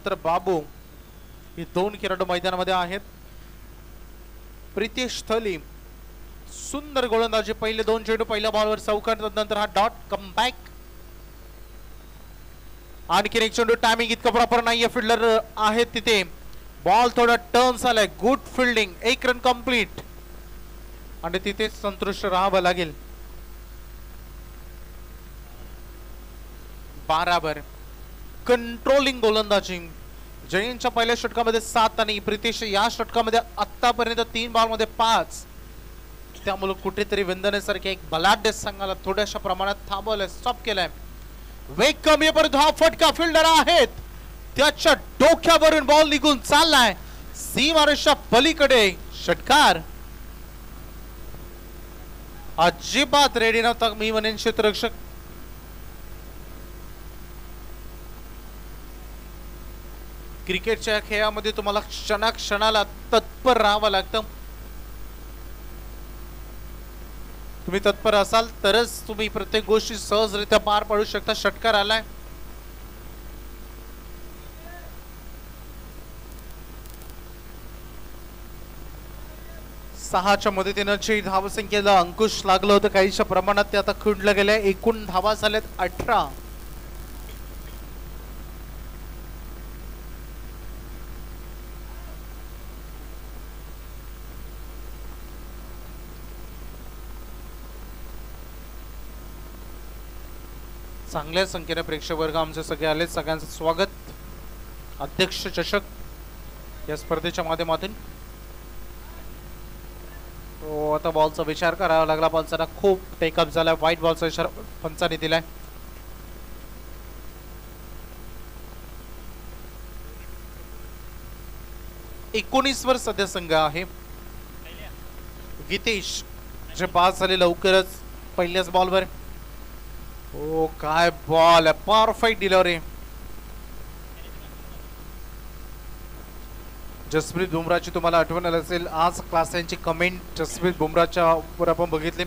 त्यानंतर बाबू हे दोन खेळाडू मैदानामध्ये आहेत. प्रितेश थली सुंदर गोलंदाजी, पहिले दोन चेंडू पहिल्या बॉलवर चौकार, नंतर हा डॉट कमबॅक. आणखी एक चेंडू टायमिंग इतका प्रॉपर नाहीये, फिल्डर आहेत तिथे, बॉल थोडा टर्न झालाय, गुड फिल्डिंग, 1 रन कंप्लीट आणि तिथे संतुष्ट राहावं लागेल. बराबर कंट्रोलिंग गोलंदाजी. जयंतच्या पहिल्या षटकामध्ये 7 आणि प्रितेश या षटकामध्ये आतापर्यंत 3 बॉलमध्ये 5. त्यामुळे कुठेतरी विंदनेसारखे एक बलाढ्य संघाला थोड्याशा प्रमाणात थांबवलंय, स्टॉप केलाय. वेग कमी आहे परंतु हा फटका फिल्डर आहेत त्याच्या डोक्यावरून बॉल निघून चाललाय सीमारेषा पलीकडे. षटकार अजिबात रेडी नव्हता मी म्हणेन क्षेत्ररक्षक. क्रिकेटच्या खेळामध्ये तुम्हाला क्षणाक्षणाला तत्पर राहावं लागतं. तुम्ही तत्पर असाल तरच तुम्ही प्रत्येक गोष्टी सहजरित्या पार पाडू शकता. षटकार आलाय. सहाच्या मदतीनं जे धावसंख्येला अंकुश लागलं होतं काहीशा प्रमाणात ते आता खुंडलं गेलंय. एकूण धावा झाल्यात 18. चांगल्या संख्येने प्रेक्षक वर्ग आमचे सगळे आले, सगळ्यांचं स्वागत. अध्यक्ष चषक या स्पर्धेच्या माध्यमातून आता बॉलचा विचार करावा लागला. बॉलचा खूप टेकअप झाला, व्हाईट बॉलचा इशारा पंचाने दिलाय. वर सध्या संघ आहे. गीतेश जे पास झाले लवकरच पहिल्याच बॉलवर. ओ काय बॉल आहे, परफेक्ट डिलिव्हरी. जसप्रीत बुमराची तुम्हाला आठवण आली असेल, आज क्लासेंची कमेंट जसप्रीत बुमराच्या वर आपण बघितले.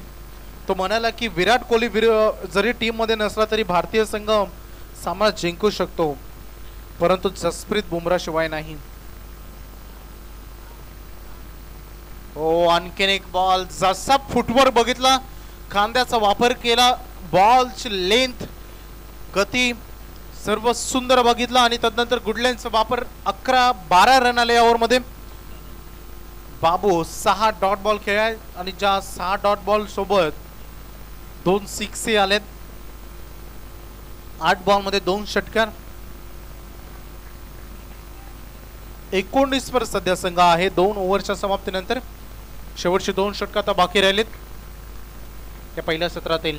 तो म्हणाला की विराट कोहली जरी टीम मध्ये नसला तरी भारतीय संघ सामना जिंकू शकतो, परंतु जसप्रीत बुमरा शिवाय नाही. ओ आणखीन एक बॉल, जसा फुटवर बघितला, खांद्याचा वापर केला, बॉलची लेंथ, गती सर्व सुंदर बघितला आणि तदनंतर गुडलेनचा वापर. 11-12 रन आले ओव्हर मध्ये. बाबू 6 डॉट बॉल खेळाय आणि ज्या 6 डॉट बॉल सोबत 2 सिक्स आलेत. 8 बॉल मध्ये 2 षटकार. 19 वर सध्या संघ आहे. 2 ओव्हरच्या समाप्तीनंतर शेवटचे 2 षटकार आता बाकी राहिलेत या पहिल्या सत्रातील.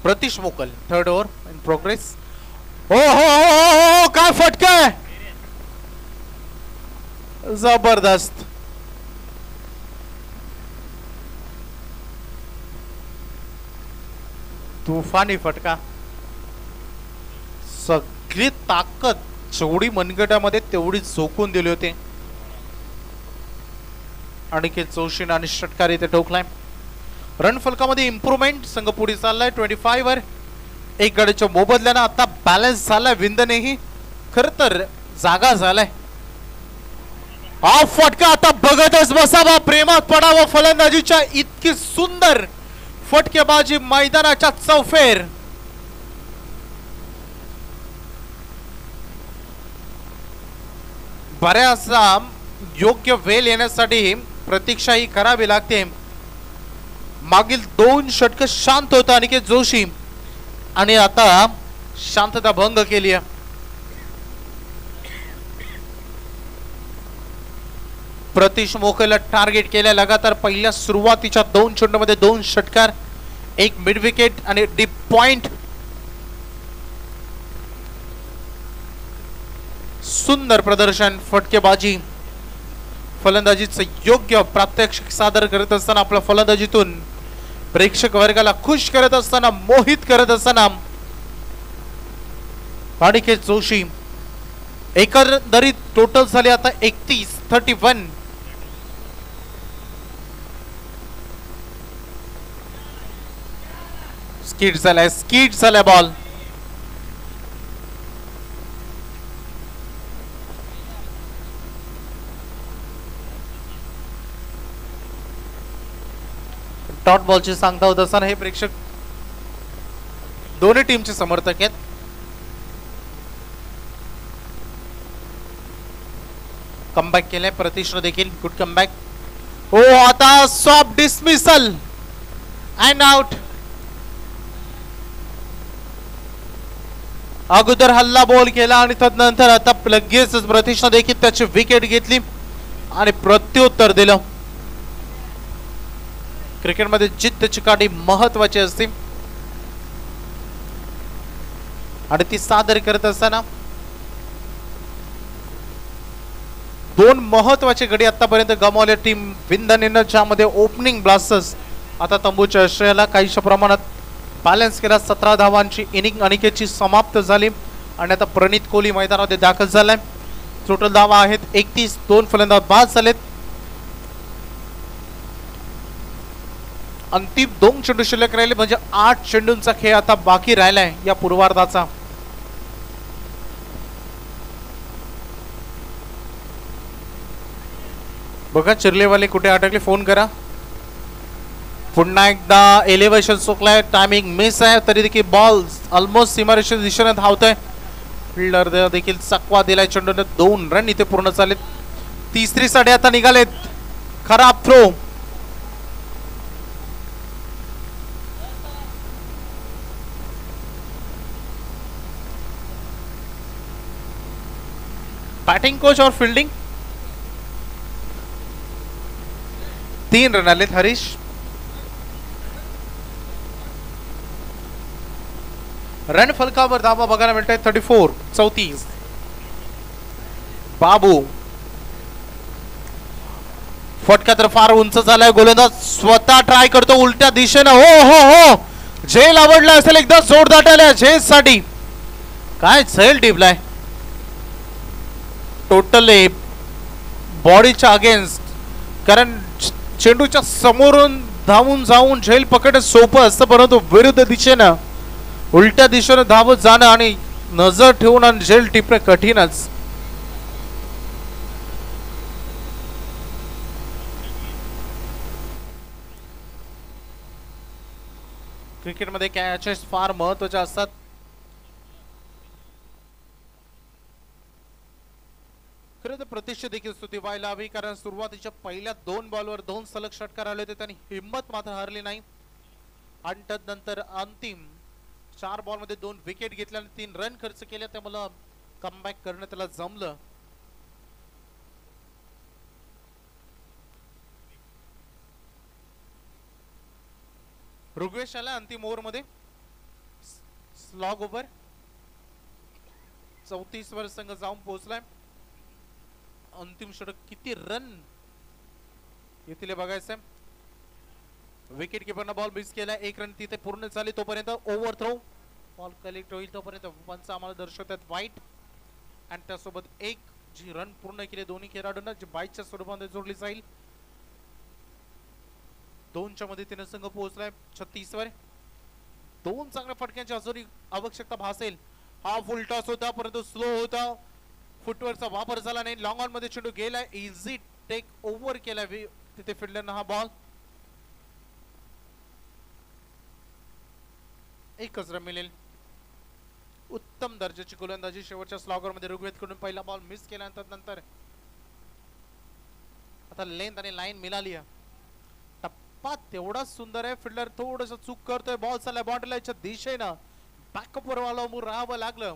प्रतीश मोकल थर्ड ओव्हर इन प्रोग्रेस. हो हो हो काय फटका आहे, जबरदस्त. तुफानी फटका. सगळी ताकद जेवढी मनगटामध्ये तेवढी झोकून दिली होती. आणखी जोशी आणि षटकार इथे ठोकलाय. रन फलकामध्ये इम्प्रूव्हमेंट, संघ पुढे चाललाय 25 वर. 1 गडीच्या मोबदल्यानं आता बॅलन्स झालाय. विंदनेही खर तर जागा झालाय. हा फटका आता बघतच बसावा, प्रेमात पडावं फलंदाजीच्या. इतकी सुंदर फटकेबाजी मैदानाच्या चौफेर. बऱ्याचदा योग्य वेळ येण्यासाठी प्रतीक्षा ही करावी लागते. मागील 2 षटक शांत होता अनिकेत जोशी आणि आता शांतता भंग केली आहे. प्रतीश मोकलला टार्गेट केल्या. लगातार पहिल्या सुरुवातीच्या 2 चेंडूमध्ये 2 षटकार, 1 मिड विकेट आणि डीप पॉइंट. सुंदर प्रदर्शन, फटकेबाजी, फलंदाजीचं योग्य प्रात्यक्षिक सादर करत असताना आपल्या फलंदाजीतून प्रेक्षक वर्गाला खुश करत असताना, मोहित करत असताना अनिकेत जोशी. एकंदरीत टोटल झाले आता 31-31. स्किट झालाय बॉल. डॉट बॉलची सांगता होत असताना हे प्रेक्षक दोन्ही टीमचे समर्थक आहेत. कमबॅक केलाय प्रतीशने देखील. Good comeback. हो, आता सॉफ्ट डिसमिसल अँड आउट. अगोदर हल्ला बॉल केला आणि तदनंतर आता लगेच प्रतीशने देखील त्याची विकेट घेतली आणि प्रत्युत्तर दिलं. क्रिकेटमध्ये जिद्दची काठी महत्वाची असते आणि ती सादर करत असताना दोन महत्वाचे गडी आतापर्यंत गमावले टीम विंधनेनं, ज्यामध्ये ओपनिंग ब्लास्टर्स आता तंबूच्या आश्रयाला काहीशा प्रमाणात बॅलन्स केला. 17 धावांची इनिंग अनिकेतची समाप्त झाली आणि आता प्रणित कोहली मैदानामध्ये दाखल झालाय. टोटल धावा आहेत 31. 2 फलंदाज बाद झालेत. अंतिम 2 चेंडू शिल्लक राहिले, म्हणजे 8 चेंडूंचा खेळ आता बाकी राहिलाय या पूर्वार्धाचा. बघा चिरलेवाले कुठे अटकले, फोन करा. पुन्हा एकदा एलिव्हेशन चुकलाय, टायमिंग मिस आहे, तरी देखील बॉल ऑलमोस्ट सीमारेषेच्या दिशेने धावतोय. फिल्डर देखील चकवा दिलाय. चेंडूने 2 रन इथे पूर्ण झालेत. तिसरी साडे आता निघालेत. खराब थ्रो. बैटिंग कोच और फील्डिंग 3 रन आलेत. हरीश रन फलकावर धावा बघायला मिळत आहे 34. बाबू फटका तर फार उंच झालाय. गोलंदाज स्वतः ट्राय करतो उलट्या दिशेनं. हो हो हो, झेल आवडला असेल एकदा जोरदार टाळ्या झेल साठी. काय झेल टिपलाय टोटली बॉडीच्या अगेन्स्ट. कारण चेंडूच्या समोरून धावून जाऊन झेल पकडणं सोपं असतं, परंतु विरुद्ध दिशेनं उलट्या दिशेनं धावत जाणं आणि नजर ठेवून आणि झेल टिपणं कठीणच. क्रिकेटमध्ये कॅचेस फार महत्वाचे असतात. खरं तर प्रतिष्ठा देखील स्तुती व्हायला हवी, कारण सुरुवातीच्या पहिल्या 2 बॉलवर 2 सलग षटकार आले होते. त्यांनी हिंमत मात्र हरली नाही आणि त्यानंतर अंतिम 4 बॉलमध्ये 2 विकेट घेतल्या आणि 3 रन खर्च केले. त्यामुळे कमबॅक करणं त्याला जमलं. ऋग्वेश आला अंतिम ओव्हर मध्ये. स्लॉग ओव्हर 34 वर संघ जाऊन पोहोचलाय. अंतिम षटक किती रन येतील बघायचं. विकेट कीपरनं बॉल मिस केला. 1 रन तिथे पूर्ण झाली. तोपर्यंत ओव्हर थ्रो बॉल कलेक्ट होईल तोपर्यंत पंच आम्हाला दर्शवतात वाईट आणि त्यासोबत 1 जी रन पूर्ण केले दोन्ही खेळाडूंना, जी बाईटच्या स्वरूपामध्ये जोडली जाईल. 2च्या मदतीने संघ पोहोचलाय 36 वर. 2 चांगल्या फटक्यांची अजूनही आवश्यकता भासेल. हा फुल टॉस होता परंतु स्लो होता. फुटवर्कचा वापर झाला नाही. लॉंग ऑन मध्ये चेंडू गेलाय. इझी टेक ओव्हर केला तिथे फिल्डरनं हा बॉल. 1च रन मिळेल. उत्तम दर्जाची गोलंदाजी शेवटच्या स्लॉगर मध्ये ऋग्वेद कडून पहिला बॉल मिस केल्यानंतर नंतर आता लेंथ आणि लाईन मिळाली. टप्पा तेवढाच सुंदर आहे. फिल्डर थोडस चूक करतोय. बॉल चाललाय बाउंड्री लाईनच्या दिशेनं. बॅकअप वर अवलंबून राहावं लागलं.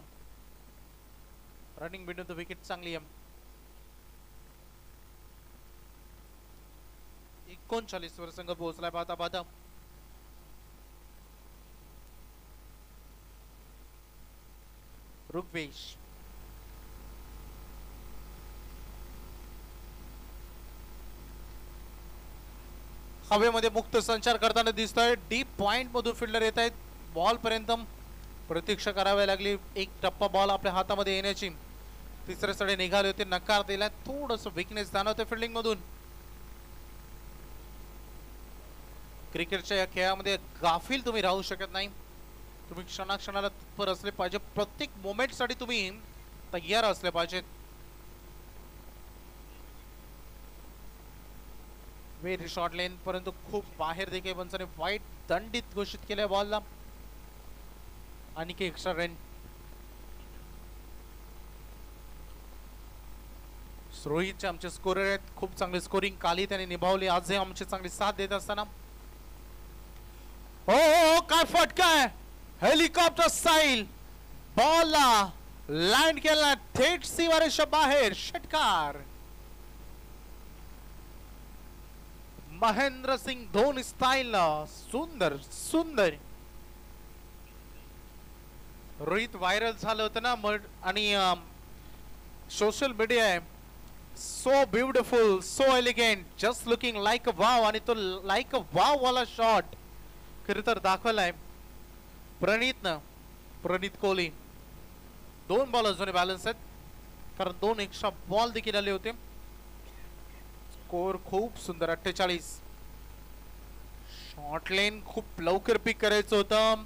रनिंग बिटवीन द विकेट चांगली आहे. 39 वर संघ पोहोचलाय. पाहता पाहता ऋग्वेश हवेमध्ये मुक्त संचार करताना दिसतोय. डीप पॉइंट मधून फिल्डर येत आहेत. बॉल पर्यंत प्रतीक्षा करावी लागली. एक टप्पा बॉल आपल्या हातामध्ये येण्याची. तिसरे सडे निघाले होते, नकार दिला. थोडस वीकनेस जाणवते फिल्डिंग मधून. क्रिकेटच्या या खेळामध्ये गाफील तुम्ही राहू शकत नाही. तुम्ही क्षणाक्षणाला तत्पर असले पाहिजे. प्रत्येक मोमेंट साठी तुम्ही तयार असले पाहिजेत. व्हेरी शॉर्ट लेन, परंतु खूप बाहेर देखील पंचाने वाईट दंडित घोषित केल्या बॉलला. आणि की एक्स्ट्रा रन. रोहितचे आमचे स्कोरर आहेत. खूप चांगली स्कोरिंग काली त्यांनी निभावली. आजही आमची चांगली साथ देत असताना. हो काय फटका आहे. हेलिकॉप्टर स्टाईल बॉलला लँड केला थेट सीमारेषा बाहेर. षटकार. महेंद्र सिंग धोनी स्टाईल. सुंदर सुंदर. रोहित व्हायरल झालं होतं ना आणि सोशल मीडिया आहे. So beautiful, so elegant, just looking like a wow. आणि तो लाईक अ वाव वाला शॉट खर तर दाखवलाय प्रणीत कोहली. 2 बॉल अजून बॅलन्स आहेत, कारण 2 एक्स्ट्रा बॉल देखील आले होते. स्कोर खूप सुंदर 48. शॉर्ट लेन खूप लवकर पिक करायचं होतं.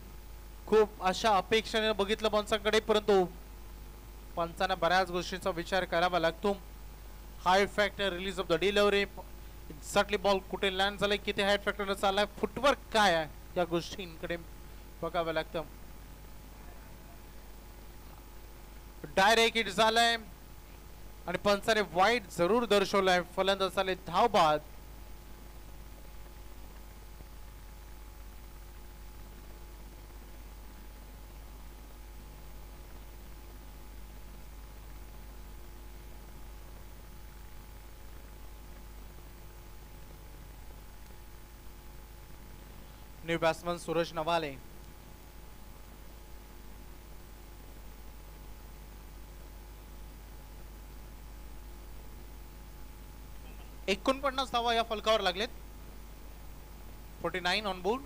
खूप अशा अपेक्षेने बघितलं पंचांकडे, परंतु पंचांना बऱ्याच गोष्टींचा विचार करावा लागतो. High factor, release of the delivery, exactly ball कुठे लँड झालाय, किती हाय फॅक्टर चाललाय, फुटवर्क काय आहे, या गोष्टींकडे बघावं लागतं. डायरेक्ट हिट झालाय आणि पंचाने वाईट जरूर दर्शवलाय. फलंदाज झाले धाव बाद. New batsman Suraj Navale. एकोणपन्नास धावा या फलकावर लागलेत. 49 ऑन बोर्ड.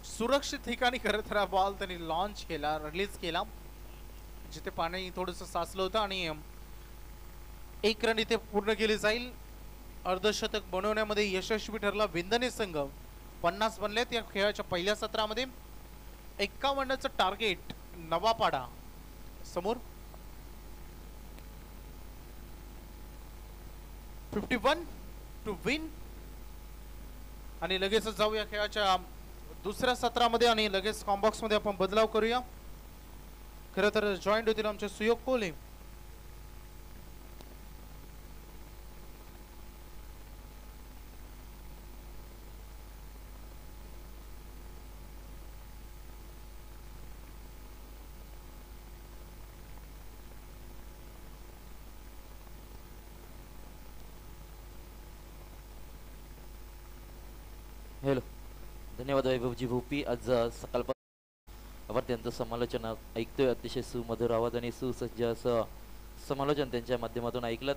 सुरक्षित ठिकाणी करत हा बॉल त्यांनी लॉन्च केला, रिलीज केला, जिथे पाणी थोडंसं साचलं होतं. आणि 1 रन इथे पूर्ण केली जाईल. अर्धशतक बनवण्यामध्ये यशस्वी ठरला विंदने संघ. 50 बनलेत या खेळाच्या पहिल्या सत्रामध्ये. 51चं टार्गेट नवापाडा समोर. 51 टू विन. आणि लगेचच जाऊया खेळाच्या दुसऱ्या सत्रामध्ये आणि लगेच कॉम्बॉक्स मध्ये आपण बदलाव करूया. खरं तर जॉईंट होतील आमचे सुयोग कोहली. हॅलो, धन्यवाद वैभवजी भोपी. आज सकाळपासून आपण त्यांचं समालोचन ऐकतोय. अतिशय सुमधुर आवाज आणि सुसज्ज असं समालोचन त्यांच्या माध्यमातून ऐकलं.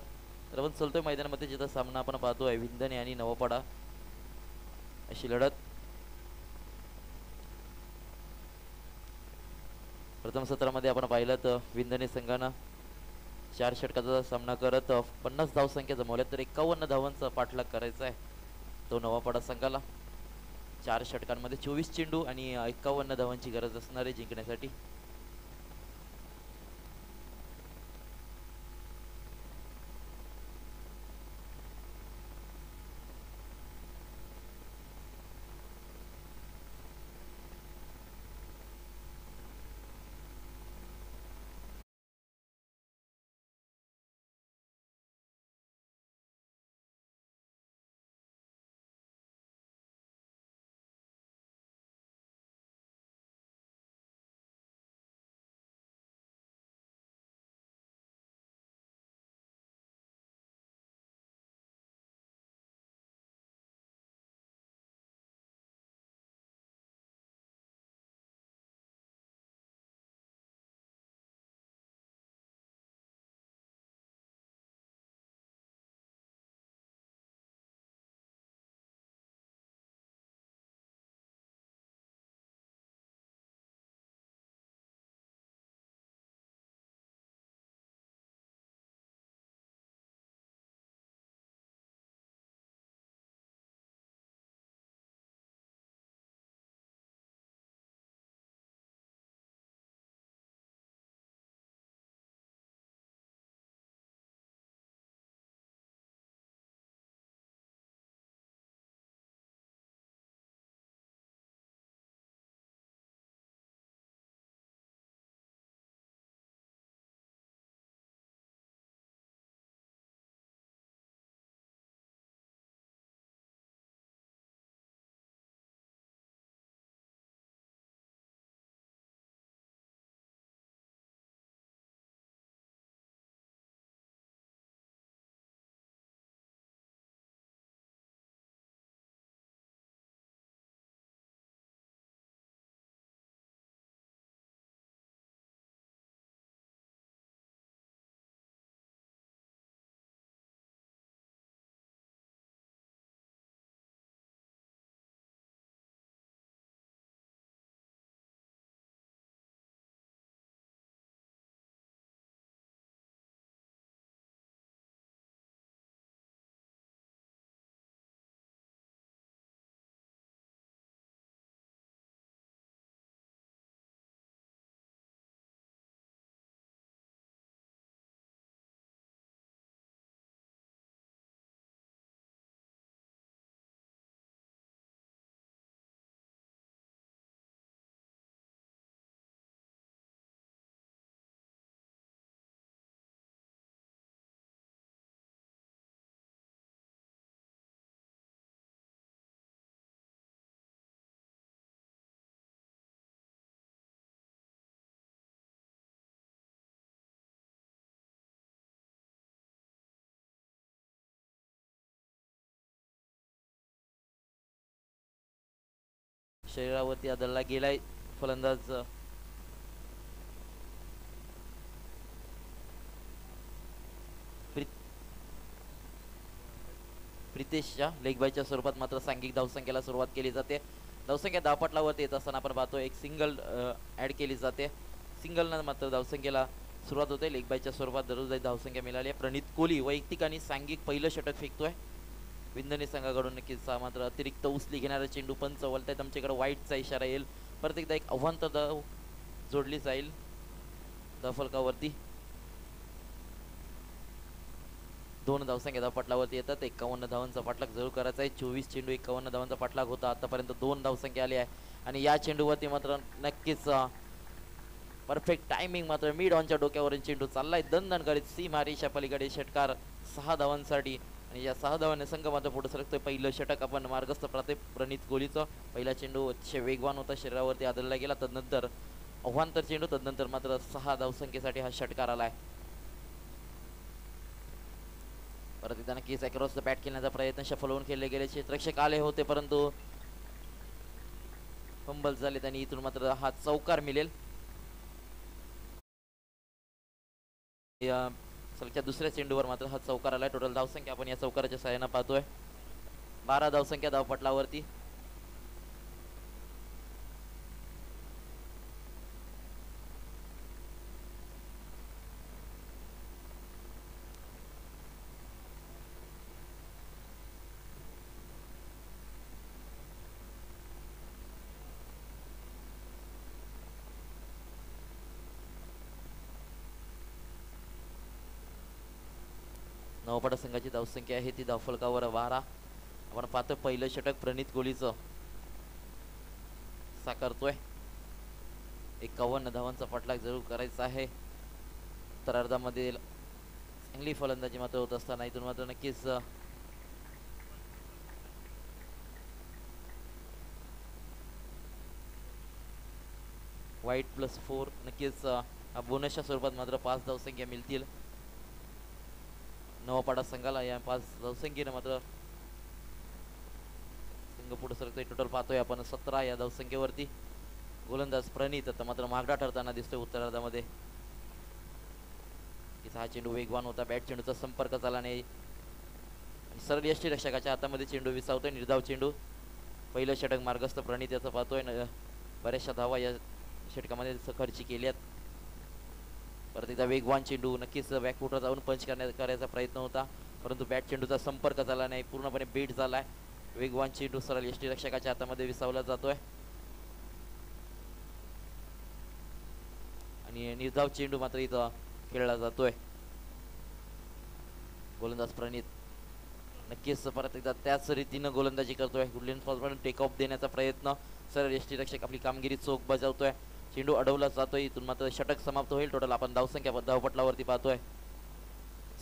तर आपण चलतोय मैदानामध्ये, जिथं सामना आपण पाहतोय विंधने आणि नवापाडा अशी लढत. प्रथम सत्रामध्ये आपण पाहिलं तर विंधने संघानं 4 षटकाचा सामना करत 50 धावसंख्या जमवल्या, तर 51 धावांचा पाठलाग करायचा आहे तो नवापाडा संघाला. 4 षटकांमध्ये 24 चेंडू आणि 51 धावांची गरज असणार आहे जिंकण्यासाठी. शरीरावरती आदळला गेलाय फलंदाज प्रितेशच्या लेग बायच्या स्वरूपात मात्र सांघिक धावसंख्येला सुरुवात केली जाते. धावसंख्या धावपटलावरती येत असताना आपण पाहतो एक सिंगल ऍड केली जाते. सिंगलनं मात्र धावसंख्येला सुरुवात होते. लेग बायच्या स्वरूपात दररोज एक धावसंख्या मिळाली आहे. प्रणित कोहली वैयक्तिक आणि सांघिक पहिलं षटक फेकतोय विंधनी संघाकडून. नक्कीच मात्र अतिरिक्त उचली घेणारा चेंडू पंच वळतायत. आमच्याकडे वाईटचा इशारा येईल. परत एकदा एक अव्हांतर धाव जोडली जाईल धावफलकावरती. 2 धावसंख्या धावपटलावरती येतात. 51 धावांचा पाठलाग जरूर करायचा आहे. 24 चेंडू 51 धावांचा पाठलाग होता. आतापर्यंत 2 धावसंख्या आली आहे आणि या चेंडूवरती मात्र नक्कीच परफेक्ट टायमिंग मात्र मिड ऑनच्या डोक्यावरून चेंडू चाललाय दणदणकरीत सीमारेषा पलीकडे. षटकार 6 धावांसाठी आणि या 6 धावांनी संघ मात्र पुढे सरकतोय. पहिलं षटक आपण मार्गस्थ प्राप्त प्रणित कोहलीचं. पहिला चेंडू अतिशय वेगवान होता, शरीरावरती आदळला गेला. तदनंतर अव्हांतर चेंडू, तदनंतर मात्र 6 धावसंख्येसाठी हा षटकार आलाय. परत एकदा नक्कीच अक्रॉस द बॅट खेळण्याचा प्रयत्न सफल होऊन खेळले गेले. क्षेत्ररक्षक आले होते परंतु फंबल झाले आणि इथून मात्र हा चौकार मिळेल. सलगच्या दुसऱ्या चेंडूवर मात्र हा चौकार आलाय. टोटल धावसंख्या आपण या चौकाराच्या सहाय्याने पाहतोय 12 धावसंख्या धावपटलावरती. नवपाडा संघाची धावसंख्या आहे ती धावफलकावर 12. आपण पाहतोय पहिलं षटक प्रणित कोहलीचं साकारतोय. 51 धावांचा पाठलाग जरूर करायचा आहे. उत्तरार्धामध्ये चांगली फलंदाजी मात्र होत असताना इथून मात्र नक्कीच वाईट +4 नक्कीच बोनसच्या स्वरूपात मात्र 5 धावसंख्या मिळतील नवापाडा संघाला. या 5 धावसंख्येने मात्र संघ पुढे सरकतोय. टोटल पाहतोय आपण 17 या धावसंख्येवरती. गोलंदाज प्रणित आता मात्र मागडा ठरताना दिसतोय उत्तरार्धामध्ये. हा चेंडू वेगवान होता, बॅट चेंडूचा संपर्क झाला नाही. सरळ यष्टीरक्षकाच्या हातामध्ये चेंडू विसावतोय. निर्धाव चेंडू. पहिलं षटक मार्गस्थ प्रणित याचं पाहतोय. बऱ्याचशा धावा या षटकामध्ये खर्ची केल्यात. परत एकदा वेगवान चेंडू. नक्कीच बॅकफुटवर जाऊन पंच करायचा प्रयत्न होता परंतु बॅट चेंडूचा संपर्क झाला नाही, पूर्णपणे बेट झालाय. वेगवान चेंडू सरळ यष्टीरक्षकाच्या हातामध्ये विसावला जातोय आणि निर्धाव चेंडू मात्र इथं खेळला जातोय. गोलंदाज प्रणित नक्कीच परत एकदा त्याच रीतीनं गोलंदाजी करतोय. गुडलेन फॉल्समधून टेक ऑफ देण्याचा प्रयत्न. सरळ यष्टीरक्षक आपली कामगिरी चोख बजावतोय. चेंडू अडवला जातोय. इथून मात्र षटक समाप्त होईल. टोटल आपण धावसंख्या धावपटलावरती पाहतोय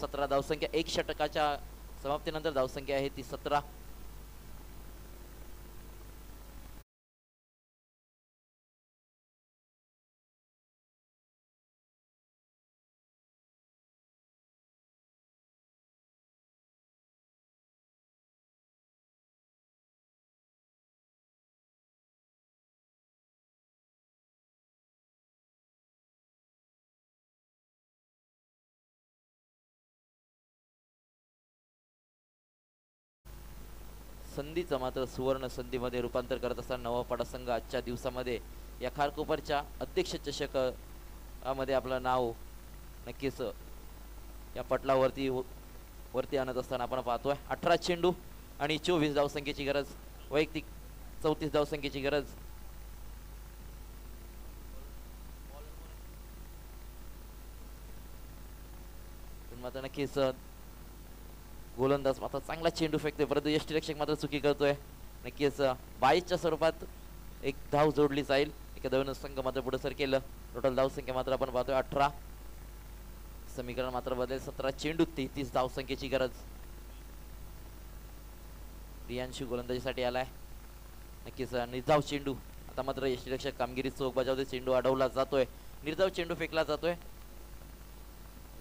17 धावसंख्या. 1 षटकाच्या समाप्तीनंतर धावसंख्या आहे ती 17. संधीचं मात्र सुवर्ण संधीमध्ये रूपांतर करत असताना नवापाडा संघ आजच्या दिवसामध्ये या खारकोपरच्या अध्यक्ष चषकामध्ये आपलं नाव नक्कीच या पटलावरती वरती आणत असताना आपण पाहतोय. 18 चेंडू आणि 24 धावसंख्येची गरज. वैयक्तिक 34 धावसंख्येची गरज. मात्र नक्कीच गोलंदाज मात्र चांगला चेंडू फेकतोय परंतु यष्टीरक्षक मात्र चुकी करतोय. नक्कीच 22च्या स्वरूपात एक धाव जोडली जाईल. एका धावेनं संघ मात्र पुढे सर केलं. टोटल धावसंख्या मात्र आपण पाहतोय 18. समीकरण मात्र बदलेल. 17 चेंडू 33 धावसंख्येची गरज. प्रियांशू गोलंदाजीसाठी आलाय. नक्कीच निर्धाव चेंडू. आता मात्र यष्टीरक्षक कामगिरी चोख बजावते. चेंडू अडवला जातोय. निर्धाव चेंडू फेकला जातोय.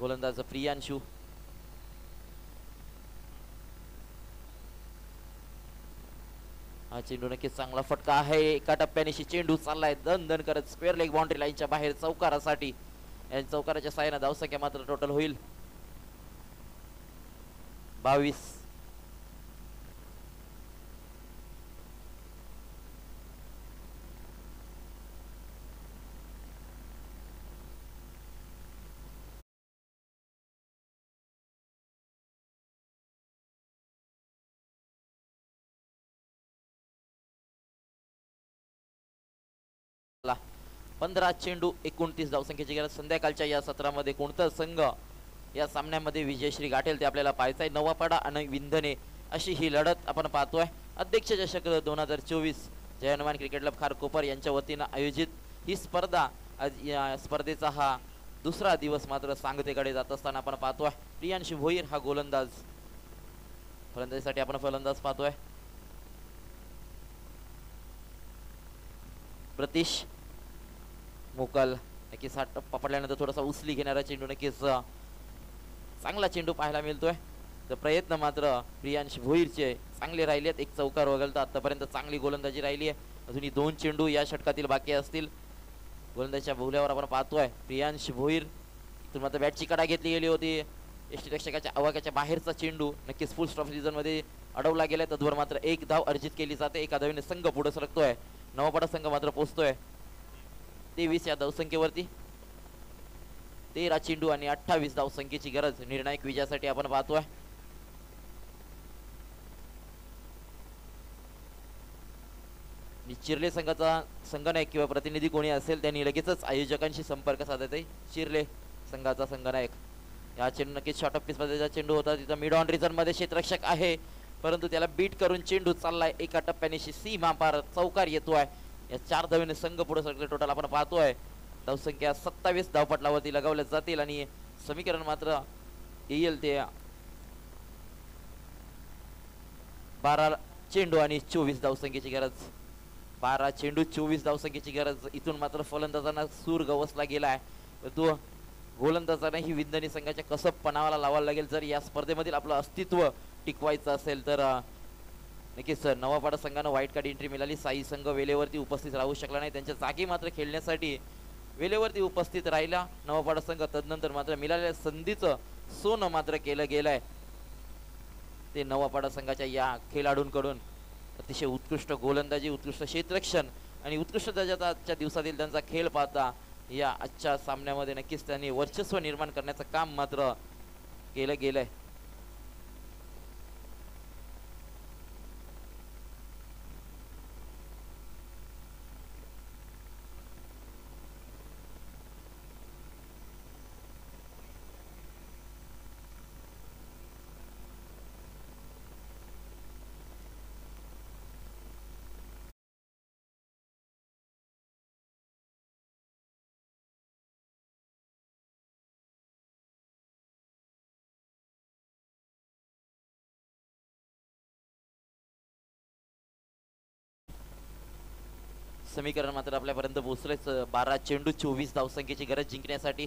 गोलंदाज प्रियांशू. हा हा चेंडू नक्कीच चांगला फटका आहे. एका टप्प्यानिशी चेंडू चाललाय दन दन करत स्क्वेअर लेग बाउंड्री लाईनच्या बाहेर चौकारासाठी. या चौकाराच्या साहाय्याने धावसंख्या मात्र टोटल होईल 22. ला 15 चेंडू 29 धावसंख्येची गरज. संध्याकाळच्या या सत्रामध्ये कोणता संघ या सामन्यामध्ये विजयश्री गाठेल ते आपल्याला पाहायचं आहे. नवापाडा आणि विंधने अशी ही लढत आपण पाहतोय. अध्यक्ष चषक 2024 जय हनुमान क्रिकेट क्लब खारकोपर यांच्या वतीनं आयोजित ही स्पर्धा. आज या स्पर्धेचा हा दुसरा दिवस मात्र सांगतेकडे जात असताना आपण पाहतोय प्रियांश भोईर हा गोलंदाज. फलंदाजीसाठी आपण फलंदाज पाहतोय प्रतीश मोकल. नक्कीच हा टप्पा पडल्यानंतर थोडासा उचली घेणारा चेंडू नक्कीच चांगला चेंडू पाहायला मिळतोय. तर प्रयत्न मात्र प्रियांश भोईरचे चांगले राहिलेत. एक चौकार वगळता आतापर्यंत चांगली गोलंदाजी राहिली आहे. अजूनही 2 चेंडू या षटकातील बाकी असतील. गोलंदाजीच्या भोवल्यावर आपण पाहतोय प्रियांश भोईर. इथून मात्र बॅटची कडा घेतली गेली होती. यष्टीरक्षकाच्या आवाक्याच्या बाहेरचा चेंडू नक्कीच फुल स्टॉप सीझन मध्ये अडवला गेलाय. तद्वर मात्र एक धाव अर्जित केली जाते. एका धावीने संघ पुढे सरकतोय. नवापाडा संघ मात्र पोहोचतोय 23 या धावसंख्येवरती. 13 चेंडू आणि 28 धावसंख्येची गरज निर्णायक विजयासाठी आपण पाहतोय. चिर्ले संघाचा संघनायक किंवा प्रतिनिधी कोणी असेल त्यांनी लगेचच आयोजकांशी संपर्क साधायचा आहे. चिर्ले संघाचा संघनायक. या चेंडू नक्कीच शॉर्ट ऑफ पिच मध्येचा चेंडू होता. तिथं मिड ऑन रिझन मध्ये क्षेत्ररक्षक आहे परंतु त्याला बीट करून चेंडू चाललाय एका टप्प्यानिशी सीमा पार चौकार येतोय. या 4 धावेने संघ पुढे सरकले. टोटल आपण पाहतोय धावसंख्या 27 धावपटलावरती लगावल्या जातील आणि समीकरण मात्र येईल ते 12 चेंडू आणि 24 धावसंख्येची गरज. 12 चेंडू 24 धावसंख्येची गरज. इथून मात्र फलंदाजांना सूर गवसला गेलाय. तो गोलंदाजांना ही विंधनी संघाच्या कसबपणाला लावायला लागेल जर या स्पर्धेमधील आपलं अस्तित्व टिकवायचं असेल तर. नक्कीच नवापाडा संघानं वाईट कार्ड एंट्री मिळाली. साई संघ वेळेवरती उपस्थित राहू शकला नाही. त्यांच्या जागी मात्र खेळण्यासाठी वेळेवरती उपस्थित राहिला नवापाडा संघ. तदनंतर मात्र मिळालेल्या संधीचं सोनं मात्र केलं गेलंय ते नवापाडा संघाच्या या खेळाडूंकडून. अतिशय उत्कृष्ट गोलंदाजी, उत्कृष्ट क्षेत्ररक्षण आणि उत्कृष्ट दर्जाचा आजच्या दिवसातील त्यांचा खेळ पाहता या आजच्या सामन्यामध्ये नक्कीच त्यांनी वर्चस्व निर्माण करण्याचं काम मात्र केलं गेलंय. समीकरण मात्र आपल्यापर्यंत पोहोचलेच. 12 चेंडू 24 धावसंख्येची गरज जिंकण्यासाठी.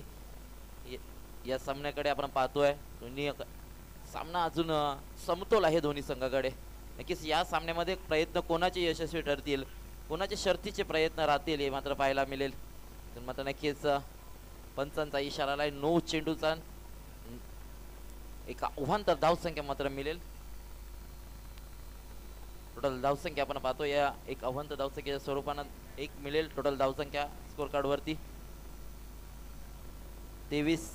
या सामन्याकडे आपण पाहतोय दोन्ही सामना अजून समतोल आहे दोन्ही संघाकडे. नक्कीच या सामन्यामध्ये प्रयत्न कोणाचे यशस्वी ठरतील, कोणाचे शर्थीचे प्रयत्न राहतील हे मात्र पाहायला मिळेल. तर मात्र नक्कीच पंचांचा इशारा आलाय 9 चेंडूचा एका उभांतर धावसंख्या मात्र मिळेल. टोटल धावसंख्या आपण पाहतो या एक अवंत धावसंख्येच्या स्वरूपानं एक मिळेल. टोटल धावसंख्या स्कोर कार्ड वरती 23.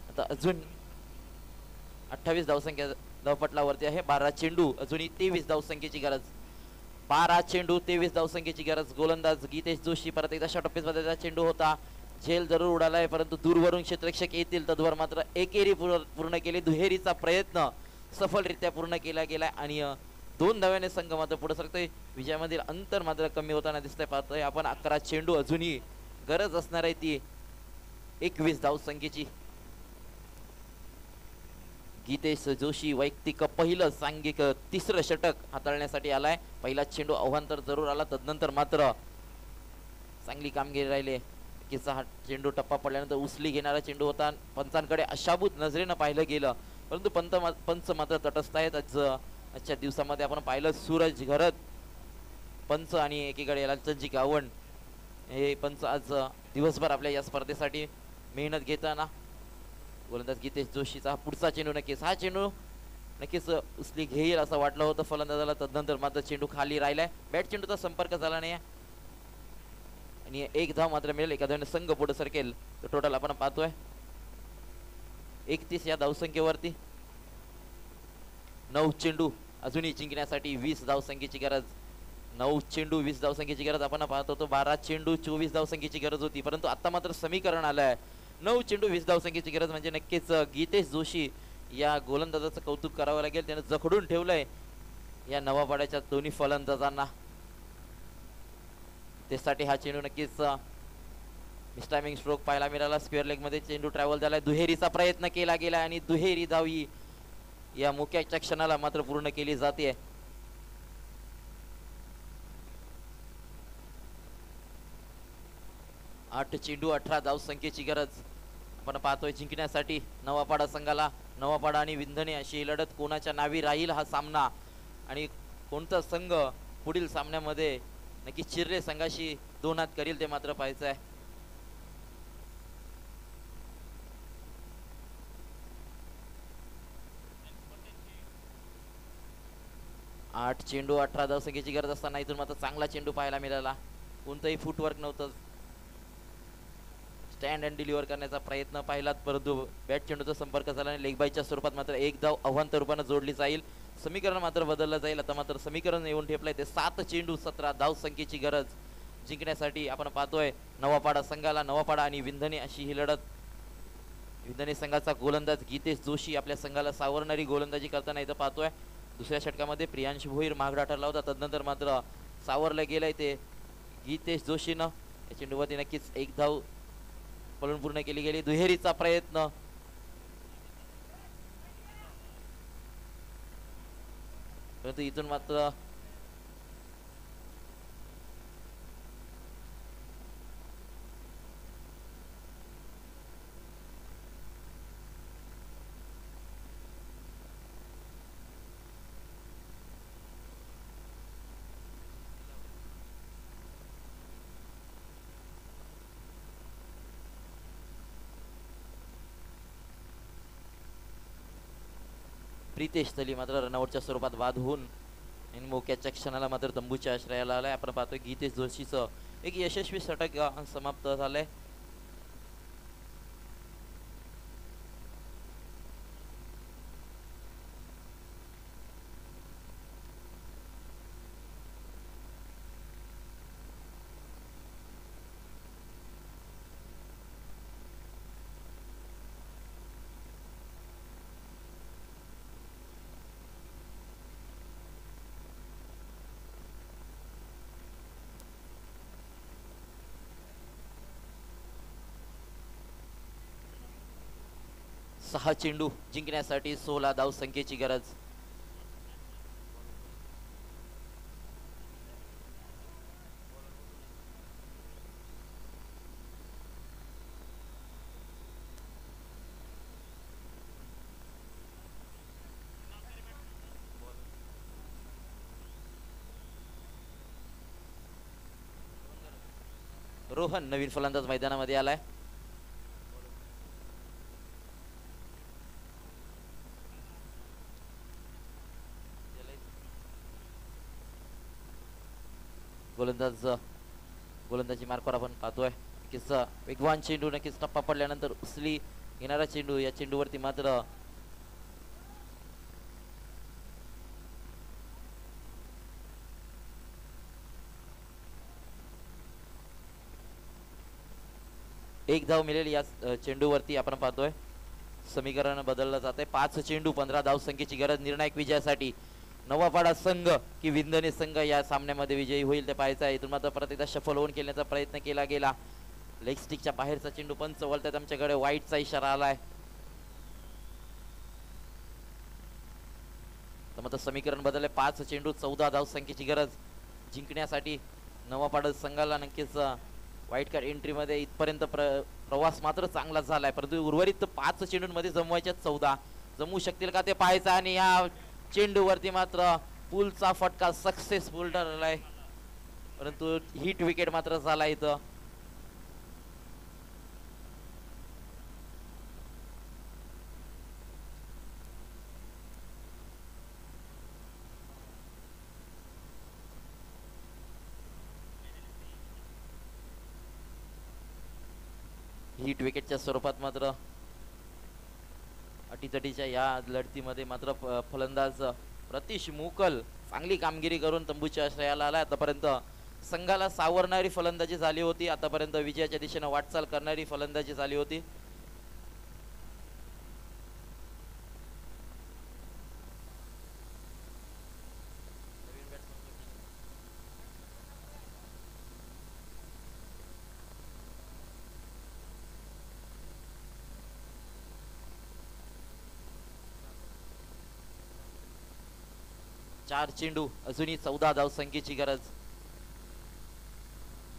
आता अजून 28 धावसंख्या धावपटलावरती आहे. 12 चेंडू अजूनही 23 धावसंख्येची गरज. 12 चेंडू 23 धावसंख्येची गरज. गोलंदाज गीतेश जोशी. परत एकदा शॉर्ट ऑफ पिच मध्ये चेंडू होता. झेल जरूर उडालाय परंतु दूरवरून क्षेत्ररक्षक येतील तद्वर मात्र एकेरी पूर्ण केली. दुहेरीचा प्रयत्न सफलरित्या पूर्ण केला गेलाय आणि 2 धाव्याने संघ मात्र पुढे सरकतोय. विजयामधील अंतर मात्र कमी होताना दिसतंय. पाहतोय आपण 11 चेंडू अजूनही गरज असणार आहे ती 21 धावसंख्येची. गीतेश जोशी वैयक्तिक पहिलं सांघिक 3रं षटक हाताळण्यासाठी आलाय. पहिला चेंडू अवांतर जरूर आला तदनंतर मात्र चांगली कामगिरी राहिली. किचा हा चेंडू टप्पा पडल्यानंतर उचली घेणारा चेंडू होता. पंचांकडे अशाभूत नजरेनं पाहिलं गेलं परंतु पंच मात्र तटस्थ आहेत. आजच्या दिवसामध्ये आपण पाहिलं सूरज घरत पंच आणि एकीकडे लालचंदजी गावण हे पंच आज दिवसभर आपल्या या स्पर्धेसाठी मेहनत घेताना गोलंदाज गीतेश जोशीचा पुढचा चेंडू नक्कीच हा चेंडू नक्कीच उचली घेईल असं वाटलं होतं फलंदाजाला, तदनंतर मात्र चेंडू खाली राहिलाय, बॅट चेंडूचा संपर्क झाला नाही आणि एक धाव मात्र मिळेल. एका धावने संघ पुढे सरकेल. तर टोटल आपण पाहतोय 31 या धावसंख्येवरती. 9 चेंडू अजूनही जिंकण्यासाठी 20 धावसंख्येची गरज. 9 चेंडू 20 धावसंख्येची गरज आपण पाहत होतो. 12 चेंडू 24 धावसंख्येची गरज होती, परंतु आता मात्र समीकरण आलंय 9 चेंडू 20 धावसंख्येची गरज. म्हणजे नक्कीच गीतेश जोशी या गोलंदाजाचं कौतुक करावं लागेल. त्याने जखडून ठेवलंय या नवापाड्याच्या दोन्ही फलंदाजांना. त्यासाठी हा चेंडू नक्कीच मिसटायमिंग स्ट्रोक पाहायला मिळाला. स्क्वेअर लेग मध्ये चेंडू ट्रॅव्हल झालाय. दुहेरीचा प्रयत्न केला गेला आणि दुहेरी धाव ही या मुक्याच्या क्षणाला मात्र पूर्ण केली जाते. आठ चेंडू 18 धावसंख्येची गरज आपण पाहतोय जिंकण्यासाठी नवापाडा संघाला. नवापाडा आणि विंधणे अशी ही लढत कोणाच्या नावी राहील हा सामना आणि कोणता संघ पुढील सामन्यामध्ये नक्की चिर्रे संघाशी दोन हात करील ते मात्र पाहायचं आहे. आठ चेंडू 18 धावसंख्येची गरज असताना इथून मात्र चांगला चेंडू पाहायला मिळाला. कोणतंही फुटवर्क नव्हतं. स्टँड अँड डिलिव्हर करण्याचा प्रयत्न पाहिलात, परंतु बॅट चेंडूचा संपर्क झाला आणि लेग बायच्या स्वरूपात मात्र एक धाव अवांतर रूपाने जोडली जाईल. समीकरण मात्र बदललं जाईल. आता मात्र समीकरण येऊन ठेपलंय ते 7 चेंडू 17 धावसंख्येची गरज जिंकण्यासाठी आपण पाहतोय नवापाडा संघाला. नवापाडा आणि विंधणे अशी ही लढत. विंधणे संघाचा गोलंदाज गीतेश जोशी आपल्या संघाला सावरणारी गोलंदाजी करताना इथं पाहतोय. दुसऱ्या षटकामध्ये प्रियांश भोईर महागडा ठरला होता, तदनंतर मात्र सावरलं गेलंय ते गीतेश जोशीनं. या चेंडूवरती नक्कीच एक धाव पळून पूर्ण केली गेली. दुहेरीचा प्रयत्न परंतु इथून मात्र प्रितेश तली मात्र रनआउटच्या स्वरूपात बाद होऊन आणि मोक्याच्या क्षणाला मात्र तंबूच्या आश्रयाला आलाय. आपण पाहतोय गीतेश जोशीचं एक यशस्वी षटक समाप्त झालंय. सहा चेंडू जिंकण्यासाठी 16 धावसंख्येची गरज. रोहन नवीन फलंदाज मैदानामध्ये आलाय. गोलंदाजी मार्कवर आपण पाहतोय नक्कीच वेगवान चेंडू, नक्कीच टप्पा पडल्यानंतर उचली घेणारा चेंडू. या चेंडूवरती मात्र एक धाव मिळेल. या चेंडूवरती आपण पाहतोय समीकरण बदललं जात आहे. 5 चेंडू 15 धावसंख्येची गरज निर्णायक विजयासाठी. नवापाडा संघ की विंधणे संघ या सामन्यामध्ये विजयी होईल ते पाहायचं आहे. इथून मात्र परत एकदा शफल होऊन खेळण्याचा प्रयत्न केला गेला. लेग स्टिकच्या बाहेरचा चेंडू पंच वळतात. आमच्याकडे वाईटचा इशारा आलाय. तर मात्र समीकरण बदलले. 5 चेंडू 14 धावसंख्येची गरज जिंकण्यासाठी नवापाडा संघाला. नक्कीच व्हाईट कार्ड एंट्री मध्ये इथपर्यंत प्रवास मात्र चांगला झालाय, परंतु उर्वरित 5 चेंडूंमध्ये जमवायच्या 14 जमू शकतील का ते पाहायचं. आणि या चेंडूवरती मात्र पुलचा फटका सक्सेसफुल ठरलाय. परंतु हिट विकेट मात्र झाला इथं. हिट विकेटच्या स्वरूपात मात्र अटीतटीच्या या लढतीमध्ये मात्र फलंदाज प्रतीश मुकल चांगली कामगिरी करून तंबूच्या आश्रयाला आला. आतापर्यंत संघाला सावरणारी फलंदाजी झाली होती. आतापर्यंत विजयाच्या दिशेने वाटचाल करणारी फलंदाजी झाली होती. चार चेंडू अजूनही 14 धावसंख्येची गरज.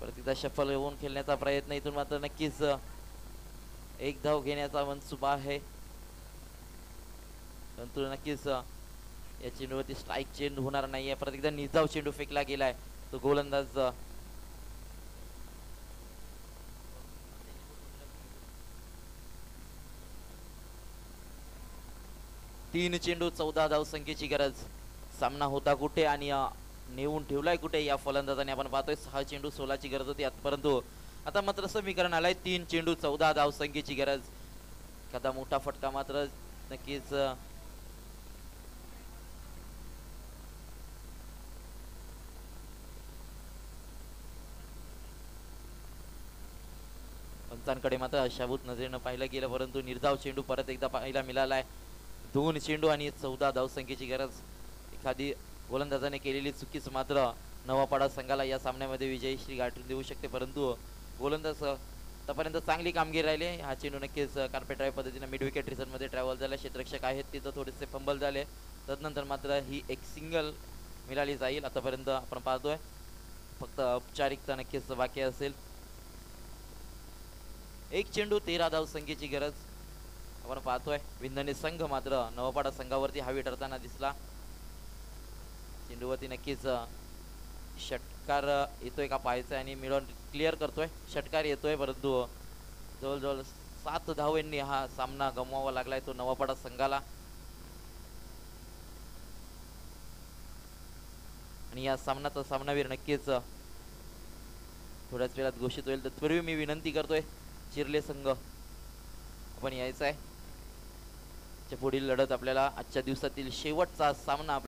परत एकदा शफल होऊन खेळण्याचा प्रयत्न, इथून मात्र नक्कीच एक धाव घेण्याचा मनसुबा आहे. परंतु नक्कीच या चेंडूवरती स्ट्राईक चेंडू होणार नाहीये. परत एकदा निर्धाव चेंडू फेकला गेलाय. तो गोलंदाज तीन चेंडू 14 धावसंख्येची गरज. सामना होता कुठे आणि नेऊन ठेवलाय कुठे या फलंदाजाने आपण पाहतोय. 6 चेंडू 16ची गरज होती परंतु आता मात्र समीकरण आलाय 3 चेंडू 14 धावसंख्येची गरज. एखादा मोठा फटका मात्र नक्कीच पंचांकडे मात्र अशाभूत नजरेनं पाहिलं गेलं, परंतु निर्धाव चेंडू परत एकदा पाहायला मिळालाय. 2 चेंडू आणि 14 धावसंख्येची गरज. एखादी गोलंदाजाने केलेली चुकीच मात्र नवापाडा संघाला या सामन्यामध्ये विजयश्री गाठून देऊ शकते. परंतु गोलंदाज आतापर्यंत चांगली कामगिरी राहिली. हा चेंडू नक्कीच कार्पेट ड्राईव्ह पद्धतीने मिड विकेट रिझनमध्ये ट्रॅव्हल झाला. क्षेत्ररक्षक आहेत तिथं थोडेसे फंबल झाले, तदनंतर मात्र ही एक सिंगल मिळाली जाईल. आतापर्यंत आपण पाहतोय फक्त औपचारिकता नक्कीच बाकी असेल. 1 चेंडू 13 धावसंख्येची गरज. आपण पाहतोय विंधने संघ मात्र नवापाडा संघावरती हावी ठरताना दिसला. चेंडूवरती नक्कीच षटकार येतोय का पाहायचं आणि मिळून क्लिअर करतोय. षटकार येतोय, परंतु जवळजवळ 7 धावांनी हा सामना गमवावा लागलाय तो नवापाडा संघाला. आणि या सामन्याचा सामनावीर नक्कीच थोड्याच वेळात घोषित होईल. तत्पूर्वी मी विनंती करतोय चिरले संघ आपण यायचं आहे. पुढील लढत आपल्याला आजच्या दिवसातील शेवटचा सामना